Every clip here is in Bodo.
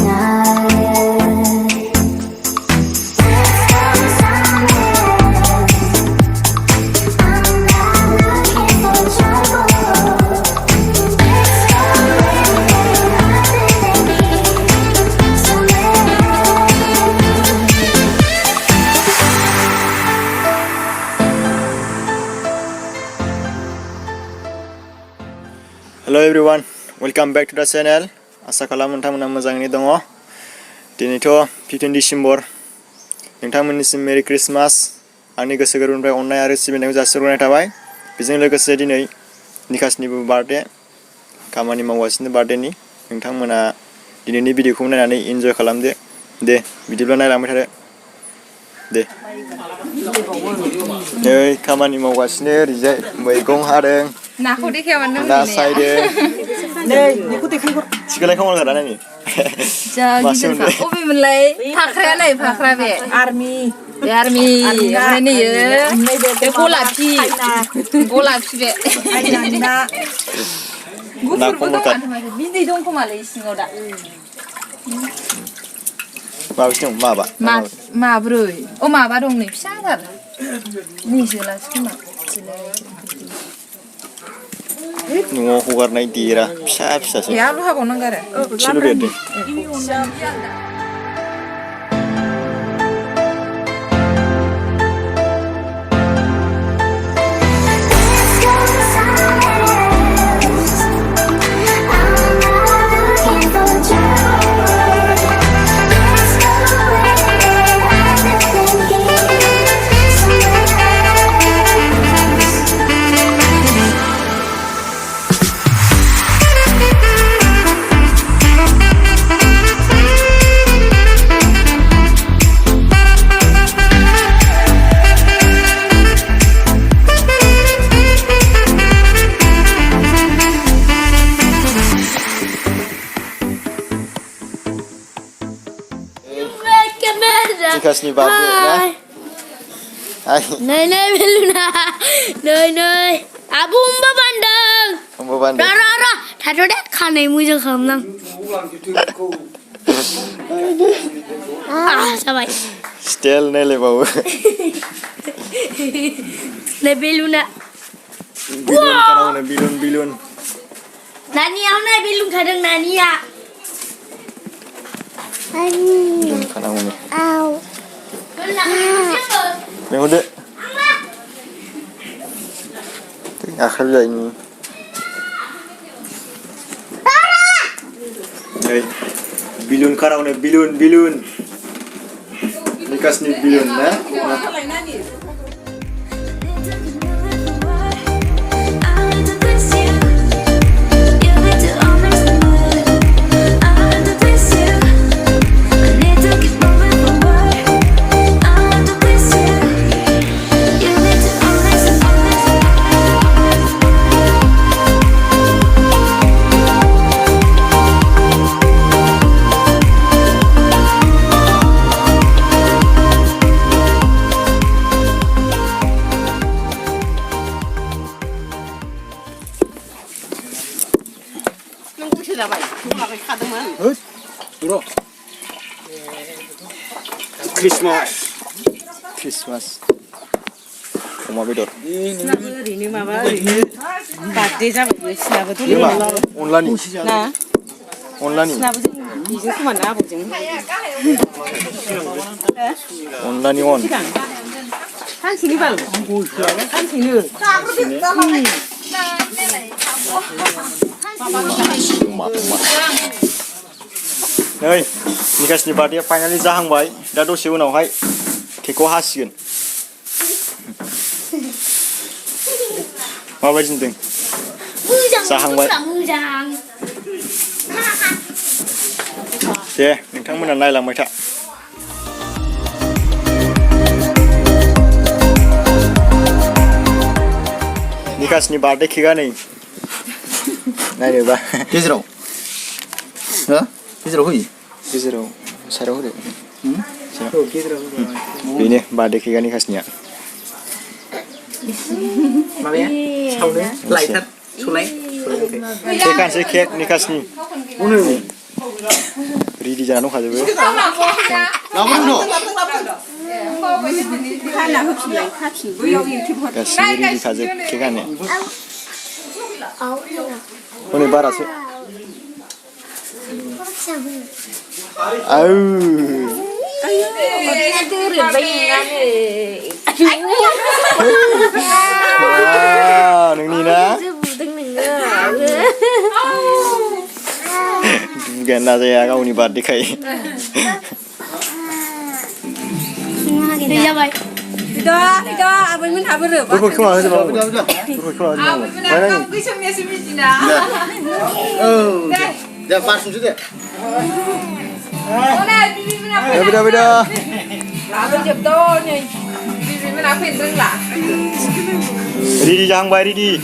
Hello everyone, welcome back to the channel. Asa Kalamw nontonमोना मोजाङैनो दङ. दिनैथ' 15 डिसेम्बर. नोंथांमोननिसिम मेरि क्रिसमास. आंनि गोसो गोरबोनिफ्राय अननाय आरो सिबिनायखौ जासिहरनाय थाबाय. बेजों लोगोसे दिनै निकाशनिबो बार्थडे. खामानि मावगासिनो बार्थडेनि. नोंथांमोना दिनैनि भिडिअखौ नायनानै एन्जय खालामदो. दे बिदिब्ला नायलांबाय थादो. दे. नै खामानि मावगासिनो ओरैजाय मैगं हादों. नाखौ देखायाबानो ना सायदों. नै बेखौ देखायहर. सिखौलाय खामानि गारा नायनि. जा गिदिरखा. अबेमोनलाय फाख्राया नै फाख्रा बे. आर्मि. बे आर्मि. ओमफ्राय नैयो बे गलापि. गलापि बे. ना गुफुरबो दं माथो बिदै दं खोमालै सिङाव दा. माबेसे दं माबा? माब्रै. अ माबा दं नै फिसाथार. निजोलासो खोमा. न'आव हगारनाय देरा फिसा फिसासो. ए आलु हाबावनांगौ आरो. एसेल' देरदों. Nikashni birthday na. Hai. Nei beluna. Nei. Abu Mwnbaitanwhagwn. Mwnbaitanwhagwn. Ra. Thado det khanai mojo Khwmdwn. Sabai. Still nei le bau. Nei beluna. Bilun kanau ne bilun. Nani au nai belun khadang nani ya. Bilun kanau ne. Au. Mày dek. Akhir dah ini. Hey, bilun karau ne bilun. Nikash ni bilun na. Christmas. Oma bedor. Ini maba ini. Birthday जाबाय सिनाबो थ' अनलानि. ना अनलानि. सिनाबो बिजों खोमा ना आबौजों. अनलानि अन. सानसेनि बाल. सानसेनो. नै निकाशनि बार्थडेया फाइनालि जाहांबाय. दा दसे उनावहाय केकखौ हासिगोन. माबायदि नुदों? जाहांबाय. दे नोंथांमोना नायलांबाय था. निकाशनि बार्थडे केकआ नै नायनोबा गेजेराव हो गेजेराव होयो गेजेराव साराव होदो बेनो बार्थडे केकआ निकाशनिया माबाया सावनो lighter सलाय cake आनोसै cake निकाशनि 리디 자는 가져요. 나무는 하나 흡수야. 같이. 뭐 여기 이렇게 버. 가시 리디 가져 개가네. 오늘 말았어. 아유. 들은 bayingan 와, 능리나. Gana saya kau ni bar dikai. Iya baik. 이거 아버님 하버려. Bro, kau ada bang? Bro, kau ada bang? Mana ni? 야, 말씀 주세요. Beda. Ridi jangan bayar Ridi.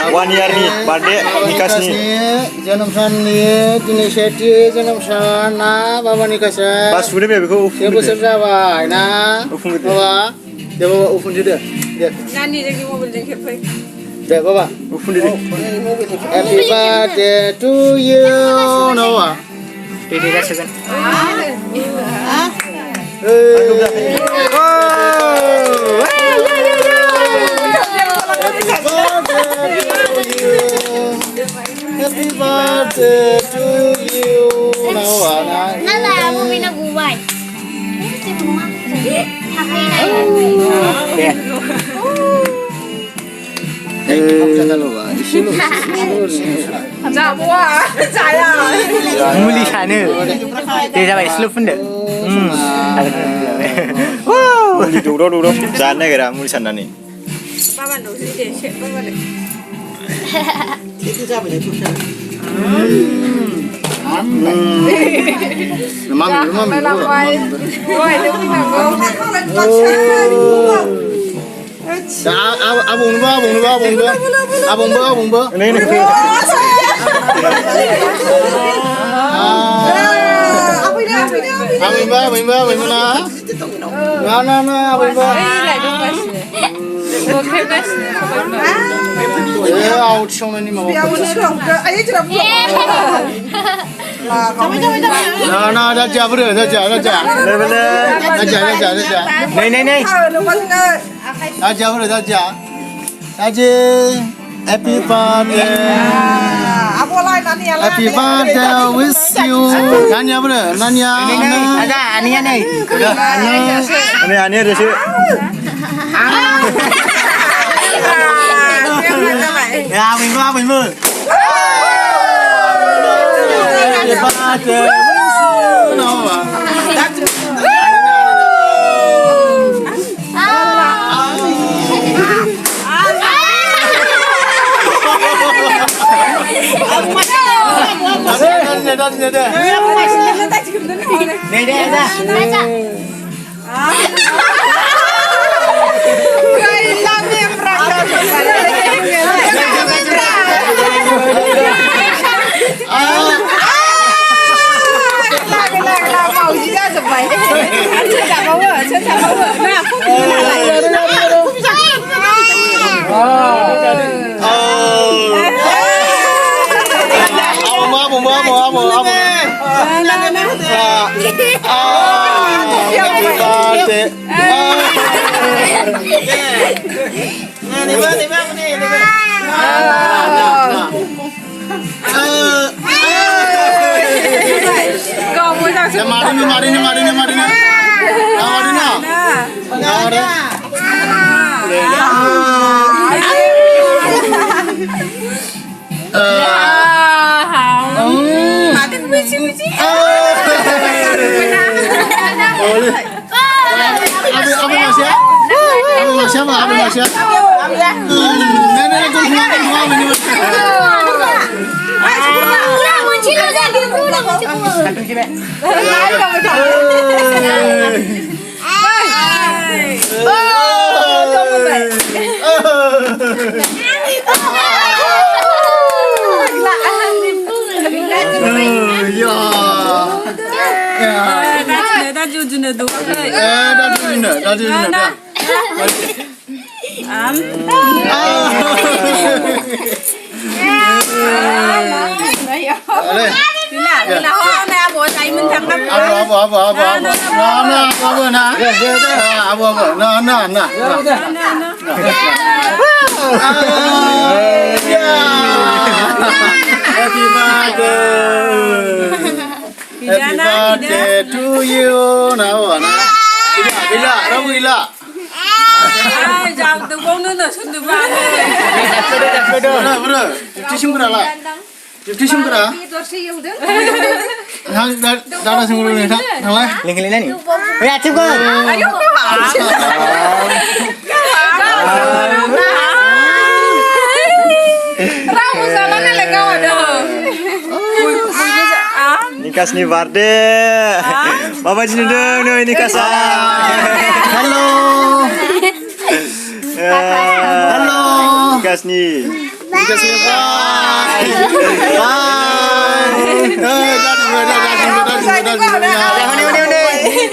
One year ni, birthday Nikash ni. जन्मसान नि दिनै सेथि जन्मसान ना बाबा निकास Pas sudah bebe kau. से बोसोर जाबाय ना Ufung gitu. बाबा दे बाबा उफुन दे 나니 저기 모빌 좀 켜봐. दे बाबा Ufung diri. Happy birthday to you Noah Ridi rasakan. Happy birthday to you Noah Nala mo pinag-uway. 자, 뭐야? 자야. Muli sana. Dia sampai slow pun dah. Muli duduk. Sana kira muli sana ni. 빠만 놓으시 이제 빠만에. Abang ba. Ini. Happy birthday. Happy birthday with you. Nanya bro, nanya. Ada anian ni. Ini anian dia sih. Ya, mình mơ. Happy birthday with you. Noah. birthday to you. Nào nè. Gila. Ai jauh tu bông nữa sundu bang. Bener. Tisim kera lah. Tisim kera. Hang dah sungguh ni tak. Hang lah. Lingkelin ni. Ya, cukup. Ayo Ramu salah ni lega ada. Nikash ni birthday. Baba ji nudeng ni Nikash. Hello. Hello. Nikash ni. Nikash ni.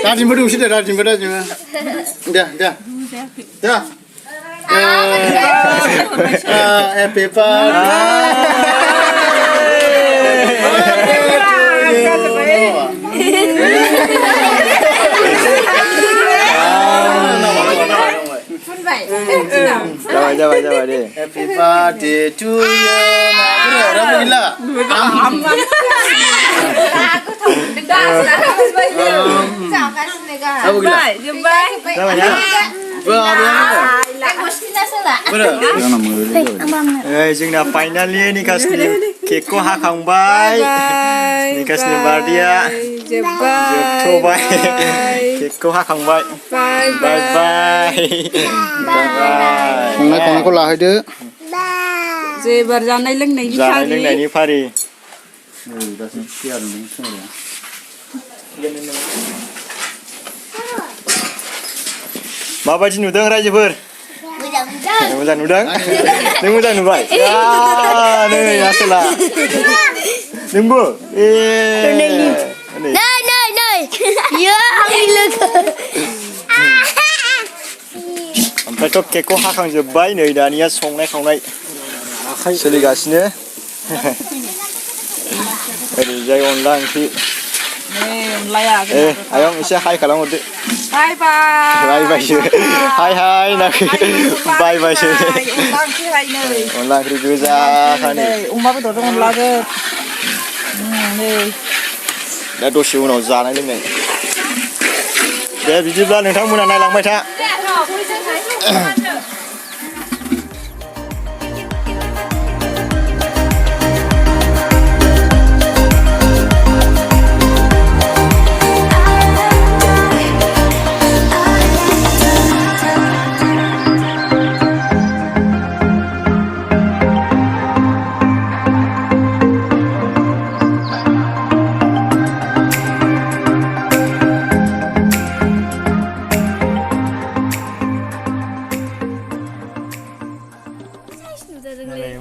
Rajin berdua sih rajin berdua cuma. Dah. Happy Jawab deh. Happy birthday to you. Nah, berapa gila? Apa gila? Jawab ya. जोंना फाइनालि निकासनि केकखौ हाखांबाय निकासनि बार्थडेआ जोबथ'बाय केकखौ हाखांबाय बाय संनाय खावनायखौ लाहैदो जेबार जानाय लोंनायनि फारि माबायदि नुदों रायजोफोर मोजां नुदों नों मोजां नुबाय नै आसोला नोंबो नै बियो आंनि लोगो ओमफ्रायथ' केकखौ हाखांजोबबाय नै दानिया संनाय खावनाय सोलिगासिनो ओरैजाय अनला ओंख्रि आयं एसे हाय खालामहरदो बाय हाय नाखै बाय अनला ओंख्रि गोजाखानि अमा बेदरजों अनलाजों दा दसे उनाव जानाय लोंनाय दे बिदिब्ला नोंथांमोना नायलांबाय था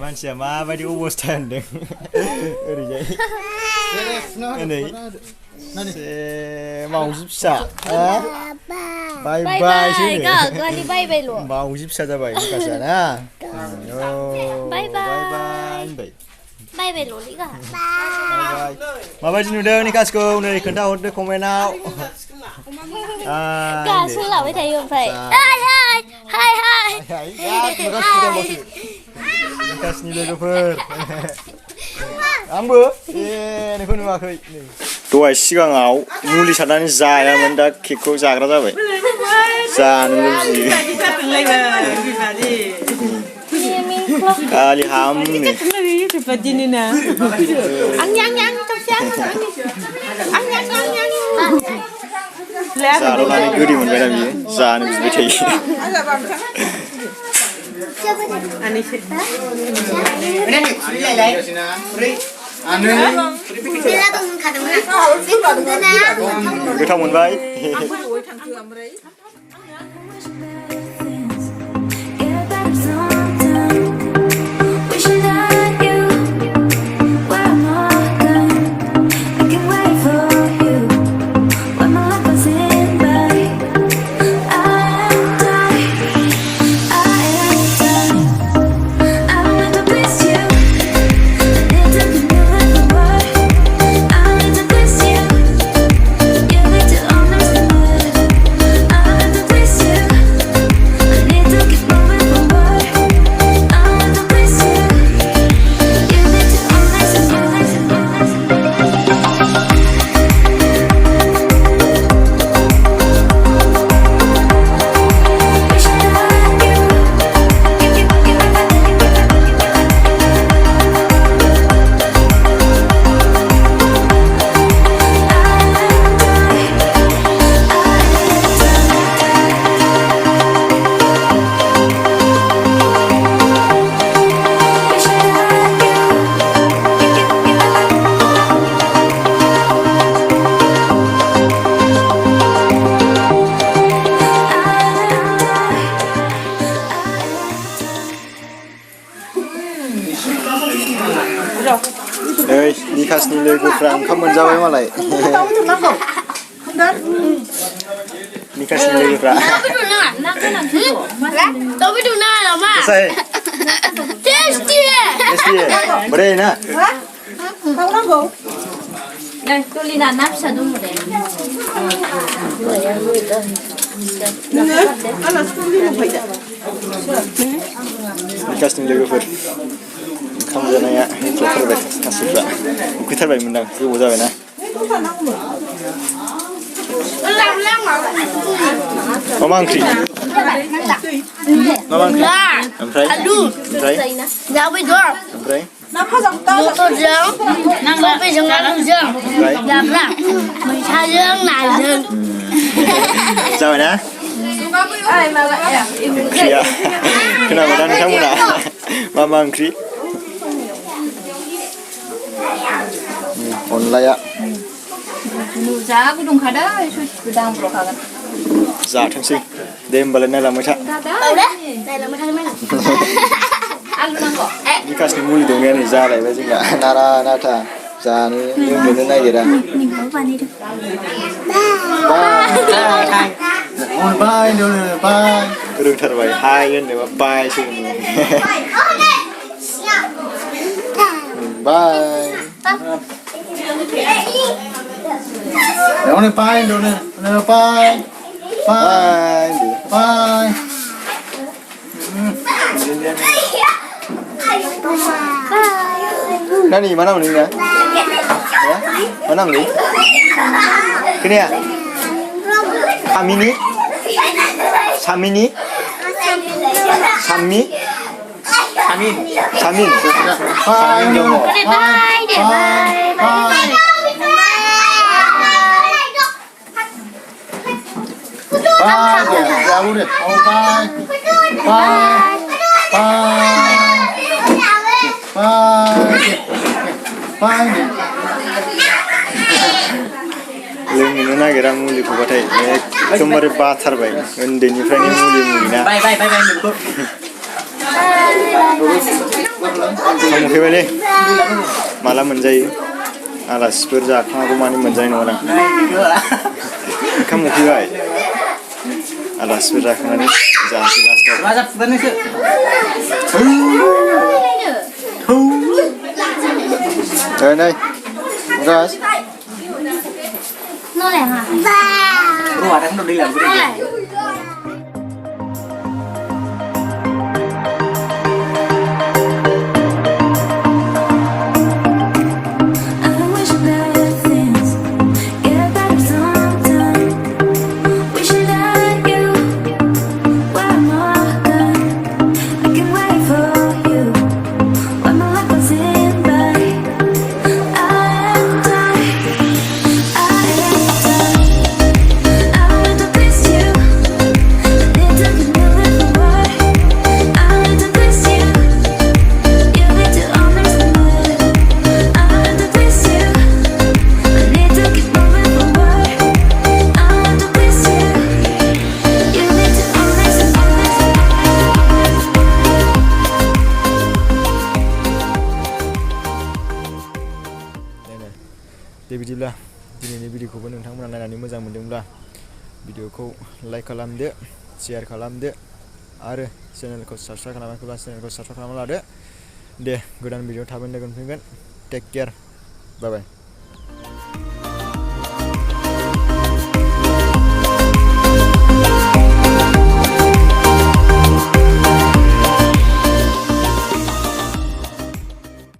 मानसिया माबायदि अबस्था होनदों ओरैजाय नै मावजि फिसा बाय मावजि फिसा जाबाय निकासआ ना बाय ललिगा माबायदि नुदों निकासखौ नै खोन्थाहरदो कमेन्टआव गासो लाबाय थायो ओमफ्राय हाय निकासनि लोगोफोर आंबो नोंखौ नुवाखै दहाय सिगाङाव मुलि सारनानै जायामोन दा केकखौ जाग्रा जाबाय जानो लुबैयो खालि हामनो जादावनानै गोदै मोनबाय ना बियो जानो बिबाय थायो गोथाव मोनबाय Oi, Nikashनि लोगोफ्रा ओंखाम मोनजाबाय मालाय Nikashनि लोगोफ्रा Tapi tu nak lama. Selesai Tasty. Tasty Boleh na Đây, tôi đi làm nắp sao đúng rồi đấy. Nikashनि लोगोफोर ओंखाम जानाया जथारबाय गासिबो उखैथारबाय मोनदां गोबाव जाबायना मा ओंख्रि ओमफ्राय Dah betul. ओमफ्राय Motor jeng, kopi jeng lalu jeng, dabrak, mencah jeng najeng. जाबाय ना ओंख्रिया खोनाबाय दा नोंथांमोना मा ओंख्रि अनलाया जा गुदुंखादा गोदां ब्रखागोन जाथोंसै दे होमबालाय नायलांबाय था Đây là mấy thằng mấy आलु नांगौ Nikashनि मुलि दंनाया नै जालायबाय जोंना नारा नाथा जानो लोंनोनो नागिरा बाय बाय रोंथारबाय हाय होननोबा बायसो होनो बाय Dona pai, dona pai, pai, pai. Nani mana ni ya? Ya? Mana ni? Kini ya? Samini? Samini? Sami? Samin. Samin. Pai, dong. pai, pai. Pai, jauh deh. Oh, pai, pai, pai, pai. लोंनो नागिरा मुलिखौबाथाय एकदमबारे बाथारबाय उन्दैनिफ्रायनो मुलिना मोनफैबायलै माला मोनजायो आलासिफोर जाखाङागौ मानि मोनजानाय नङा ओंखाम मोनफैबाय आलासिफोर जाखांनानै जासै लास्टआव नै Guys Nó là hả? Rồi đang đi làm cái gì? दे बिदिब्ला दिनैनि भिडिअखौबो नोंथांमोना नायनानै मोजां मोनदोंब्ला भिडिअखौ लाइक खालामदो शेयार खालामदो आरो चेनेलखौ साबस्क्राइब खालामाखैब्ला चेनेलखौ साबस्क्राइब खालामना लादो दे गोदान भिडिअ थाबैनो लोगो मोनफिनगोन टेक केयार बाय बाय